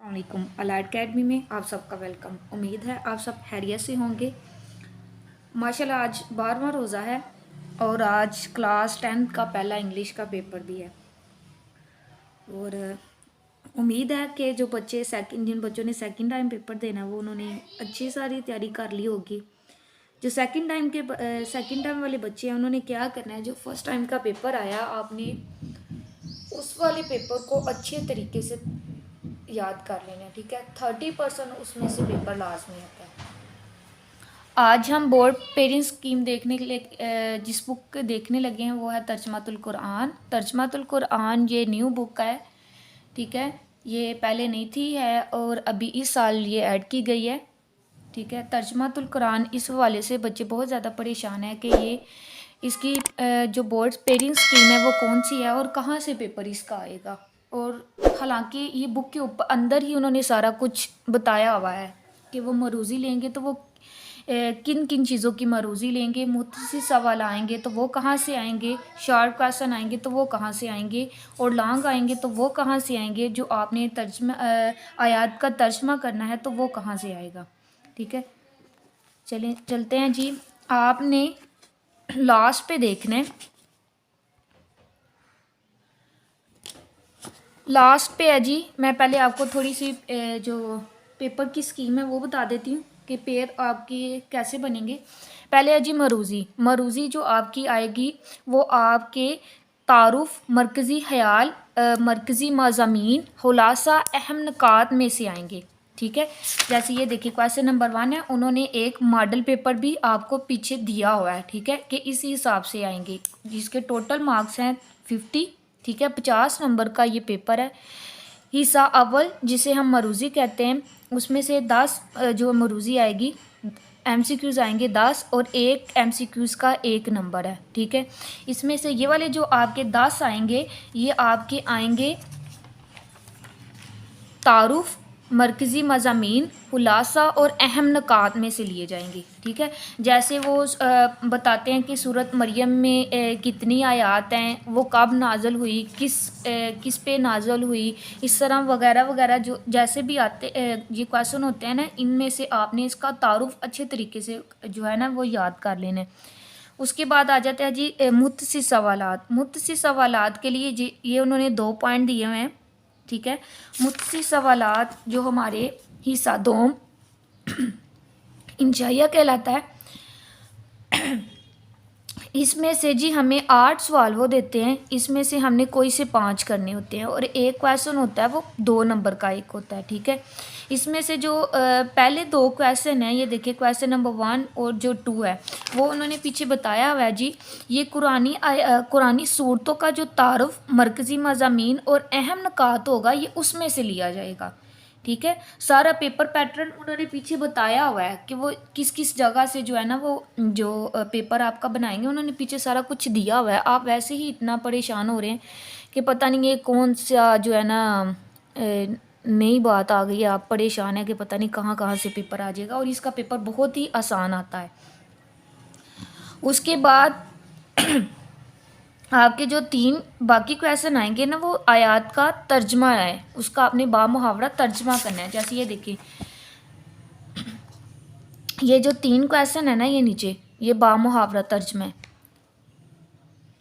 अस्सलामुअलैकुम। Allied academy में आप सबका वेलकम। उम्मीद है आप सब खैरियत से होंगे। माशाल्लाह आज 12वां रोज़ा है और आज क्लास 10th का पहला इंग्लिश का पेपर भी है। और उम्मीद है कि जिन बच्चों ने सेकंड टाइम पेपर देना है वो उन्होंने अच्छी सारी तैयारी कर ली होगी। जो सेकंड टाइम वाले बच्चे हैं उन्होंने क्या करना है, जो फर्स्ट टाइम का पेपर आया आपने उस वाले पेपर को अच्छे तरीके से याद कर लेना है। ठीक है, 30% उसमें से पेपर लाजमी आता है। आज हम बोर्ड पेरेंट्स स्कीम देखने के लिए जिस बुक देखने लगे हैं वो है तर्जमातुल कुरान। तर्जमातुल कुरान ये न्यू बुक है। ठीक है, ये पहले नहीं थी है और अभी इस साल ये ऐड की गई है। ठीक है, तर्जमातुल कुरान इस हवाले से बच्चे बहुत ज़्यादा परेशान है कि ये इसकी जो बोर्ड पेरेंट्स स्कीम है वो कौन सी है और कहाँ से पेपर इसका आएगा। और हालांकि ये बुक के ऊपर अंदर ही उन्होंने सारा कुछ बताया हुआ है कि वो मरूज़ी लेंगे तो वो किन किन चीज़ों की मरूज़ी लेंगे, मुख्तसर सवाल आएंगे तो वो कहाँ से आएंगे, शार्ट क्वेश्चन आएंगे तो वो कहाँ से आएंगे और लॉन्ग आएंगे तो वो कहाँ से आएंगे, जो आपने आयात का तर्जमा करना है तो वो कहाँ से आएगा। ठीक है, चलते हैं जी। आपने लास्ट पे देखना है, लास्ट पे है जी। मैं पहले आपको थोड़ी सी जो पेपर की स्कीम है वो बता देती हूँ कि पेयर आपकी कैसे बनेंगे। पहले है जी मरूज़ी जो आपकी आएगी वो आपके तारुफ, मरकज़ी ख़याल, मरकज़ी मज़ामीन, खुलासा, अहम निकात में से आएंगे। ठीक है, जैसे ये देखिए क्वेश्चन नंबर 1 है, उन्होंने एक मॉडल पेपर भी आपको पीछे दिया हुआ है। ठीक है, कि इसी हिसाब से आएंगे जिसके टोटल मार्क्स हैं 50। ठीक है, 50 नंबर का ये पेपर है। हिस्सा अव्वल जिसे हम मरूज़ी कहते हैं उसमें से 10 जो मरूज़ी आएगी, MCQs आएंगे 10 और एक MCQs का 1 नंबर है। ठीक है, इसमें से ये वाले जो आपके 10 आएंगे ये आपके आएंगे तारुफ, मरकज़ी मज़ामीन, खुलासा और अहम निकात में से लिए जाएंगे। ठीक है, जैसे वो बताते हैं कि सूरत मरियम में कितनी आयात हैं, वो कब नाज़ल हुई, किस पे नाज़ल हुई, इस तरह वगैरह वगैरह जो जैसे भी आते ये क्वेश्चन होते हैं ना, इनमें से आपने इसका तारुफ अच्छे तरीके से जो है ना वो याद कर लेना है। उसके बाद आ जाते हैं जी मुत्तसिर सवालात। मुत्तसिर सवालात के लिए जी ये उन्होंने 2 पॉइंट दिए हुए हैं। ठीक है, मुत्तसिर सवालात जो हमारे हिस्सा दोम इंशाइया कहलाता है, इसमें से जी हमें 8 सवाल वो देते हैं, इसमें से हमने कोई से 5 करने होते हैं और एक क्वेश्चन होता है वो 2 नंबर का एक होता है। ठीक है, इसमें से जो पहले 2 क्वेश्चन हैं, ये देखिए क्वेश्चन नंबर 1 और जो 2 है वो उन्होंने पीछे बताया हुआ है जी। ये कुरानी सूरतों का जो तारुफ, मरकज़ी मज़ामीन और अहम निकात होगा ये उसमें से लिया जाएगा। ठीक है, सारा पेपर पैटर्न उन्होंने पीछे बताया हुआ है कि वो किस किस जगह से जो है ना वो जो पेपर आपका बनाएंगे उन्होंने पीछे सारा कुछ दिया हुआ है। आप वैसे ही इतना परेशान हो रहे हैं कि पता नहीं ये कौन सा जो है ना नई बात आ गई है, आप परेशान है कि पता नहीं कहाँ कहाँ से पेपर आ जाएगा। और इसका पेपर बहुत ही आसान आता है। उसके बाद आपके जो 3 बाकी क्वेश्चन आएंगे ना वो आयात का तर्जमा है, उसका आपने बामुहावरा तर्जमा करना है। जैसे ये देखिए ये जो 3 क्वेश्चन है ना ये नीचे ये बामुहावरा तर्जमा है।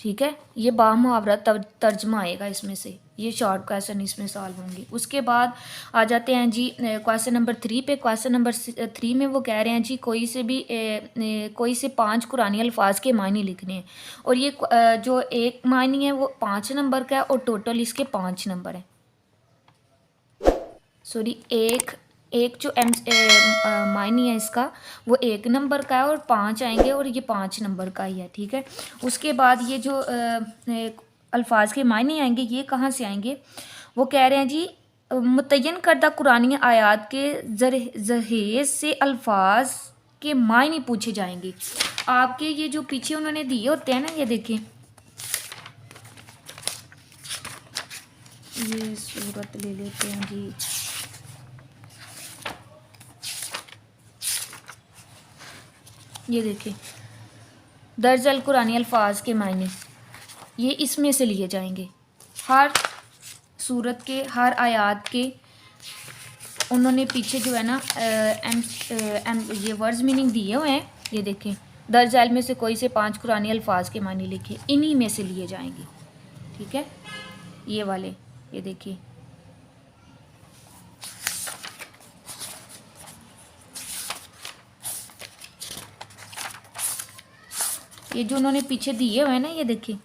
ठीक है, ये बामुहावरा तर्जमा आएगा इसमें से, ये शॉर्ट क्वेश्चन इसमें सॉल्व होंगे। उसके बाद आ जाते हैं जी क्वेश्चन नंबर 3 पे। क्वेश्चन नंबर 3 में वो कह रहे हैं जी कोई से 5 कुरानी अल्फाज के मायने लिखने हैं और ये जो एक मायने है वो 5 नंबर का है और टोटल इसके 5 नंबर हैं। सॉरी, एक जो मायने है इसका वो 1 नंबर का है और 5 आएंगे और ये 5 नंबर का ही है। ठीक है, उसके बाद ये जो अल्फाज के मायने आएंगे ये कहाँ से आएंगे, वो कह रहे हैं जी मुतय्यन करदा कुरानी आयात के जहेज से अल्फाज के मायने पूछे जाएंगे। आपके ये जो पीछे उन्होंने दिए होते हैं ना, ये देखें ये सूरत ले लेते हैं जी। ये देखिए दर्ज अल कुरानी अल्फाज के मायने ये इसमें से लिए जाएंगे। हर सूरत के हर आयात के उन्होंने पीछे जो है ना ये वर्ड्स मीनिंग दिए हुए हैं, ये देखें। दर्ज झैल में से कोई से 5 कुरानी अल्फाज के मानी लिखे, इन्हीं में से लिए जाएंगे, ठीक है। ये वाले, ये देखिए, ये जो उन्होंने पीछे दिए हुए हैं ना, ये देखिए,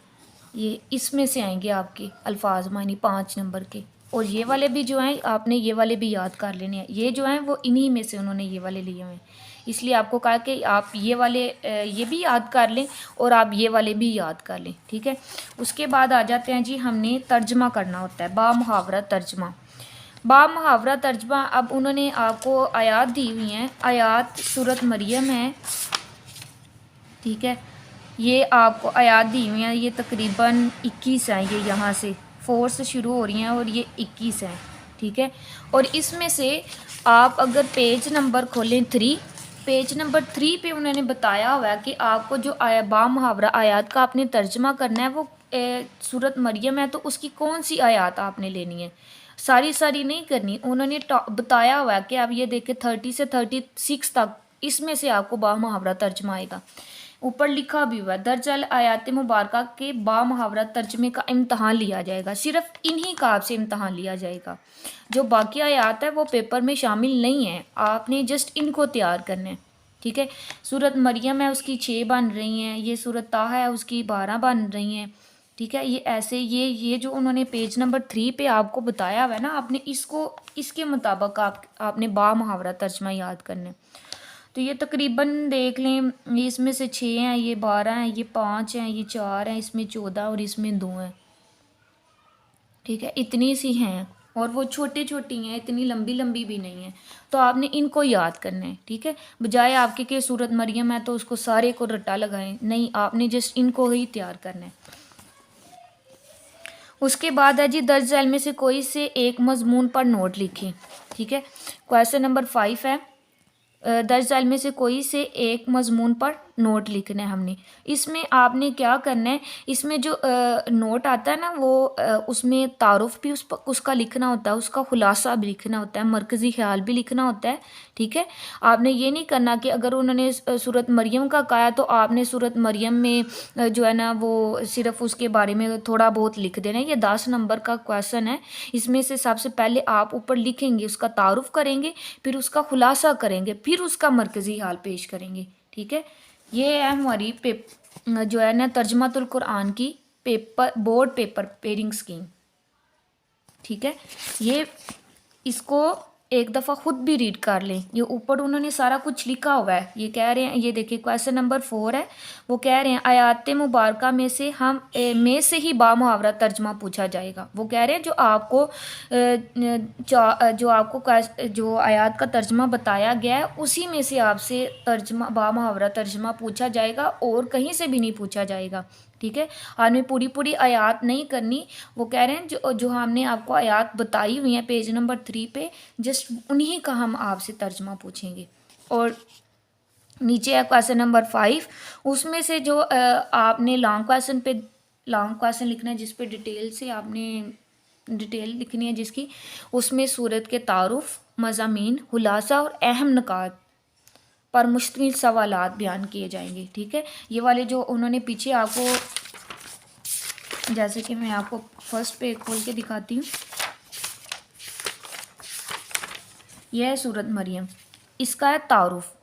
ये इसमें से आएंगे आपके अल्फाज मानी 5 नंबर के। और ये वाले भी जो हैं, आपने ये वाले भी याद कर लेने हैं। ये जो हैं वो इन्हीं में से उन्होंने ये वाले लिए हुए हैं, इसलिए आपको कहा कि आप ये वाले ये भी याद कर लें और आप ये वाले भी याद कर लें, ठीक है। उसके बाद आ जाते हैं जी, हमने तर्जमा करना होता है, बा मुहावरा तर्जमा। बा मुहावरा तर्जमा, अब उन्होंने आपको आयात दी हुई हैं, आयात सूरत मरियम है, ठीक है। ये आपको आयात दी हुई हैं, ये तकरीबन 21 हैं, ये यहाँ से 4 से शुरू हो रही हैं और ये 21 हैं, ठीक है। और इसमें से आप अगर पेज नंबर खोलें 3, पेज नंबर 3 पे उन्होंने बताया हुआ है कि आपको जो बा मुहावरा आयात का आपने तर्जमा करना है, वो सूरत मरियम है, तो उसकी कौन सी आयात आपने लेनी है, सारी सारी नहीं करनी। उन्होंने बताया हुआ है कि आप ये देखें 30 से 36 तक, इसमें से आपको बा मुहावरा तर्जमा आएगा। ऊपर लिखा भी हुआ है, दर्जल आयात मुबारका के बा मुहावरा तर्जमे का इम्तहान लिया जाएगा, सिर्फ इन्हीं का आपसे इम्तहान लिया जाएगा। जो बाकी आयात है वो पेपर में शामिल नहीं है, आपने जस्ट इनको तैयार करना है, ठीक है। सूरत मरियम है, उसकी 6 बन रही हैं, ये सूरत ताहा है, उसकी 12 बन रही हैं, ठीक है। ये ऐसे ये जो उन्होंने पेज नंबर 3 पे आपको बताया हुआ है ना, आपने इसको इसके मुताबिक आपने बा मुहावरा तर्जमा याद करना है। तो ये तकरीबन देख लें, ये इसमें से 6 हैं, ये 12 हैं, ये 5 हैं, ये 4 हैं, इसमें 14 और इसमें 2 हैं, ठीक है। इतनी सी हैं और वो छोटी छोटी हैं, इतनी लंबी लंबी भी नहीं है। तो आपने इनको याद करना है, ठीक है। बजाय आपके कि सूरत मरियम है तो उसको सारे को रट्टा लगाएं, नहीं, आपने जस्ट इनको ही तैयार करना है। उसके बाद है जी, दर्ज झैल में से कोई से एक मजमून पर नोट लिखें, ठीक है। क्वेश्चन नंबर 5 है, दर्ज झैल में से कोई से एक मजमून पर नोट लिखना है हमने। इसमें आपने क्या करना है, इसमें जो नोट आता है ना, वो उसमें तारुफ भी उसका लिखना होता है, उसका खुलासा भी लिखना होता है, मरकज़ी ख्याल भी लिखना होता है, ठीक है। आपने ये नहीं करना कि अगर उन्होंने सूरत मरियम का कहा तो आपने सूरत मरियम में जो है ना वो सिर्फ उसके बारे में थोड़ा बहुत लिख देना है। ये 10 नंबर का क्वेश्चन है। इसमें से सबसे पहले आप ऊपर लिखेंगे, उसका तारुफ करेंगे, फिर उसका खुलासा करेंगे, फिर उसका मरकज़ी हाल पेश करेंगे, ठीक है। ये है हमारी जो है ना तर्जमातुल कुरान की बोर्ड पेपर पेयरिंग स्कीम, ठीक है। ये इसको एक दफ़ा ख़ुद भी रीड कर लें, ये ऊपर उन्होंने सारा कुछ लिखा हुआ है। ये कह रहे हैं, ये देखिए क्वेश्चन नंबर 4 है, वो कह रहे हैं आयात मुबारका में से में से ही बा मुहावरा तर्जमा पूछा जाएगा। वो कह रहे हैं जो आपको जो आयात का तर्जमा बताया गया है उसी में से आपसे तर्जमा बा मुहावरा तर्जमा पूछा जाएगा और कहीं से भी नहीं पूछा जाएगा, ठीक है। आपने पूरी पूरी आयात नहीं करनी। वो कह रहे हैं जो हमने आपको आयात बताई हुई है पेज नंबर 3 पे, जस्ट उन्हीं का हम आपसे तर्जमा पूछेंगे। और नीचे है क्वेश्चन नंबर 5, उसमें से जो आपने लॉन्ग क्वेश्चन लिखना है, जिस पे डिटेल से आपने डिटेल लिखनी है जिसकी, उसमें सूरत के तारुफ, मज़ामीन, खुलासा और अहम निकात पर मुश्तमिल सवालात बयान किए जाएंगे, ठीक है। ये वाले जो उन्होंने पीछे आपको, जैसे कि मैं आपको फर्स्ट पे खोल के दिखाती हूँ, यह है सूरत मरियम, इसका है तारुफ,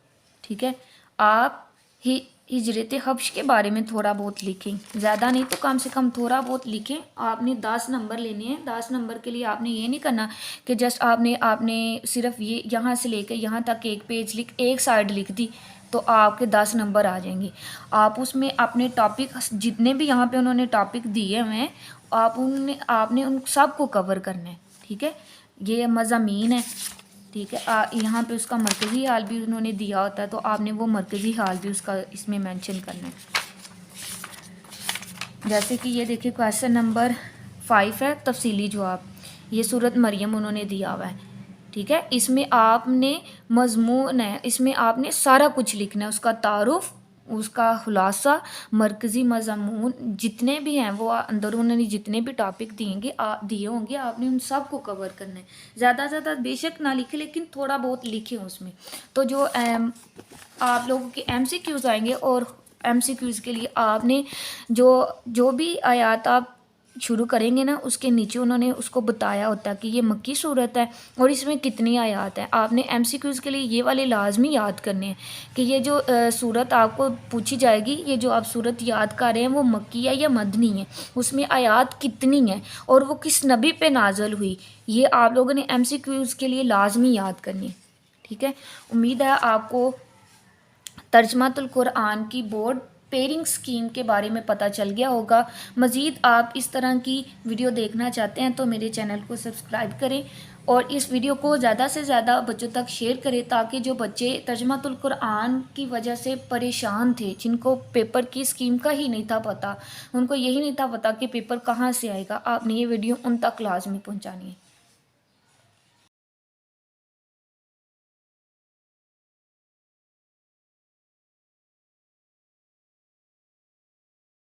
ठीक है। आप हिजरत हब्श के बारे में थोड़ा बहुत लिखें, ज़्यादा नहीं तो कम से कम थोड़ा बहुत लिखें। आपने 10 नंबर लेने हैं। 10 नंबर के लिए आपने ये नहीं करना कि जस्ट आपने सिर्फ ये यहाँ से लेकर यहाँ तक एक पेज एक साइड लिख दी तो आपके 10 नंबर आ जाएंगे। आप उसमें अपने टॉपिक जितने भी यहाँ पे उन्होंने टॉपिक दिए हुए हैं, आपने उन सब को कवर करना है, ठीक है। ये मज़ामीन है, ठीक है। यहाँ पे उसका मरकज़ी हाल भी उन्होंने दिया होता है, तो आपने वो मरकज़ी हाल भी उसका इसमें मेंशन करना है। जैसे कि ये देखिए क्वेश्चन नंबर 5 है, तफसीली जवाब। ये सूरत मरियम उन्होंने दिया हुआ है, ठीक है। इसमें आपने मजमून है, इसमें आपने सारा कुछ लिखना है, उसका तारुफ, उसका खुलासा, मरकज़ी मज़मून जितने भी हैं वो अंदर उन्होंने जितने भी टॉपिक दिए होंगे आपने उन सब को कवर करना है। ज़्यादा ज़्यादा बेशक ना लिखें लेकिन थोड़ा बहुत लिखें उसमें। तो जो आप लोगों के MCQs आएंगे और MCQs के लिए आपने जो जो भी आयात आप शुरू करेंगे ना उसके नीचे उन्होंने उसको बताया होता है कि ये मक्की सूरत है और इसमें कितनी आयात है। आपने MCQs के लिए ये वाले लाजमी याद करने हैं कि ये जो सूरत आपको पूछी जाएगी, ये जो आप सूरत याद कर रहे हैं वो मक्की है या मदनी है, उसमें आयात कितनी है और वो किस नबी पे नाजल हुई, ये आप लोगों ने MCQs के लिए लाजमी याद करनी है। ठीक है, उम्मीद है आपको तर्जमातुल कुरान की बोर्ड पेयरिंग स्कीम के बारे में पता चल गया होगा। मज़ीद आप इस तरह की वीडियो देखना चाहते हैं तो मेरे चैनल को सब्सक्राइब करें और इस वीडियो को ज़्यादा से ज़्यादा बच्चों तक शेयर करें ताकि जो बच्चे तर्जमातुल कुरान की वजह से परेशान थे, जिनको पेपर की स्कीम का ही नहीं था पता, उनको यही नहीं था पता कि पेपर कहाँ से आएगा, आपने ये वीडियो उन तक लाजमी पहुँचानी है।